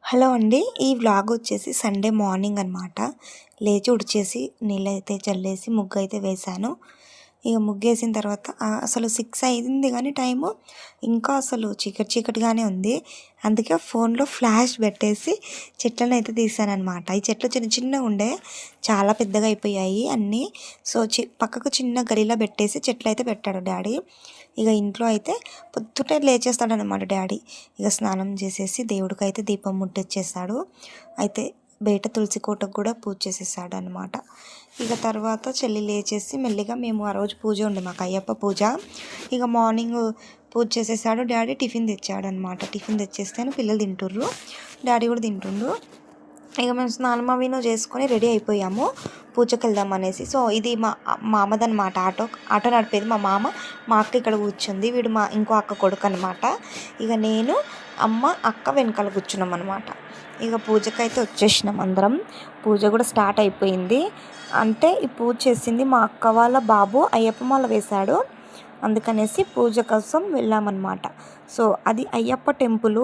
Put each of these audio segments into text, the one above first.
Hello అండి. ఈ vlog వచ్చేసి సండే మార్నింగ్ అనమాట. లేచి ఉడిచేసి నీళ్ళైతే చల్లేసి ముగ్గైతే వేశాను. ఇక ముగ్గేసిన తర్వాత అసలు 6 అయింది కానీ టైము ఇంకా అసలు చీకటిగానే ఉంది. అందుకే ఫోన్లో ఫ్లాష్ పెట్టేసి చెట్లను అయితే తీసానమాట. ఈ చెట్లు చిన్న చిన్నగా ఉండే చాలా పెద్దగా అయిపోయాయి అన్నీ. సో పక్కకు చిన్న గరిలా పెట్టేసి చెట్లు అయితే పెట్టాడు డాడీ. ఇక ఇంట్లో అయితే పొద్దుటే లేచేస్తాడనమాట డాడీ. ఇక స్నానం చేసేసి దేవుడికి అయితే దీపం ముట్టిచ్చేస్తాడు. అయితే బయట తులసి కోటకు కూడా పూజ చేసేసాడు అనమాట. ఇక తర్వాత చెల్లి లేచేసి మెల్లిగా మేము ఆ రోజు పూజ ఉండే మాకు అయ్యప్ప పూజ. ఇక మార్నింగ్ పూజ చేసేసాడు డాడీ. టిఫిన్ తెచ్చాడు అనమాట. టిఫిన్ తెచ్చేస్తే పిల్లలు తింటుర్రు, డాడీ కూడా తింటుండ్రు. ఇక మేము స్నానం అవినో చేసుకొని రెడీ అయిపోయాము పూజకి వెళ్దాం అనేసి. సో ఇది మా మామదనమాట. ఆటో నడిపేది మా మామ. మా అక్క ఇక్కడ కూర్చుంది. వీడు మా ఇంకో అక్క కొడుకు అనమాట. ఇక నేను అమ్మ అక్క వెనకాల కూర్చున్నాం అనమాట. ఇక పూజకైతే వచ్చేసినాం అందరం. పూజ కూడా స్టార్ట్ అయిపోయింది. అంటే ఈ పూజ చేసింది మా అక్క వాళ్ళ బాబు అయ్యప్ప మాల వేశాడు. అందుకనేసి పూజ కోసం వెళ్ళామన్నమాట. సో అది అయ్యప్ప టెంపుల్.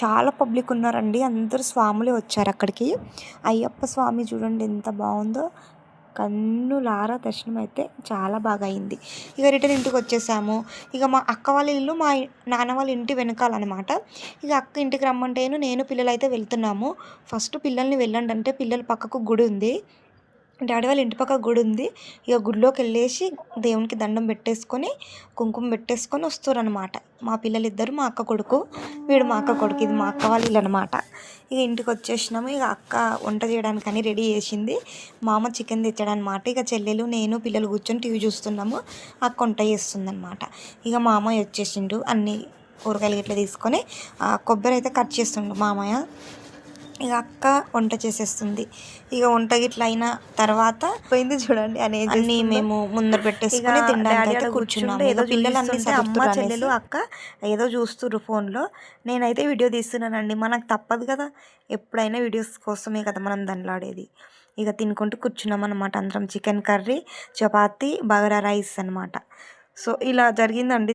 చాలా పబ్లిక్ ఉన్నారండి. అందరూ స్వాములే వచ్చారు అక్కడికి. అయ్యప్ప స్వామి చూడండి ఎంత బాగుందో. కన్నులారా దర్శనం అయితే చాలా బాగా అయింది. ఇక రిటర్న్ ఇంటికి వచ్చేసాము. ఇక మా అక్క వాళ్ళ ఇల్లు మా నాన్న వాళ్ళ ఇంటి వెనకాలన్నమాట. ఇక అక్క ఇంటికి రమ్మంటేను నేను పిల్లలు అయితే వెళ్తున్నాము. ఫస్ట్ పిల్లల్ని వెళ్ళండి అంటే పిల్లల పక్కకు గుడి ఉంది, డాడీ వాళ్ళ ఇంటి పక్క గుడి ఉంది. ఇక గుడిలోకి వెళ్ళేసి దేవునికి దండం పెట్టేసుకొని కుంకుమ పెట్టేసుకొని వస్తారనమాట. మా పిల్లలిద్దరు మా అక్క కొడుకు, వీడు మా అక్క కొడుకు. ఇది మా అక్క వాళ్ళ ఇల్లు అనమాట. ఇక ఇంటికి వచ్చేసినాము. ఇక అక్క వంట చేయడానికని రెడీ చేసింది. మా అమ్మ చికెన్ తెచ్చాడనమాట. ఇక చెల్లెలు నేను పిల్లలు కూర్చొని టీవీ చూస్తున్నాము. అక్క వంట చేస్తుందనమాట. ఇక మా అమ్మాయి వచ్చేసిండు. అన్ని కూరగాయలు ఇట్లా తీసుకొని కొబ్బరి అయితే కట్ చేస్తుండు మామయ్య. ఇక అక్క వంట చేసేస్తుంది. ఇక వంట గిట్ల అయిన తర్వాత పోయింది చూడండి అనేది అన్నీ మేము ముందర పెట్టేసుకొని తినడానికి కూర్చున్నాము. ఏదో పిల్లలన్నీ అమ్మ చెల్లెలు అక్క ఏదో చూస్తుర్రు ఫోన్లో. నేనైతే వీడియో తీస్తున్నానండి. మనకు తప్పదు కదా, ఎప్పుడైనా వీడియోస్ కోసమే కదా మనం దండలాడేది. ఇక తినుకుంటూ కూర్చున్నాం అనమాట అందరం. Chicken curry, chapati, bagara rice అనమాట. సో ఇలా జరిగిందండి.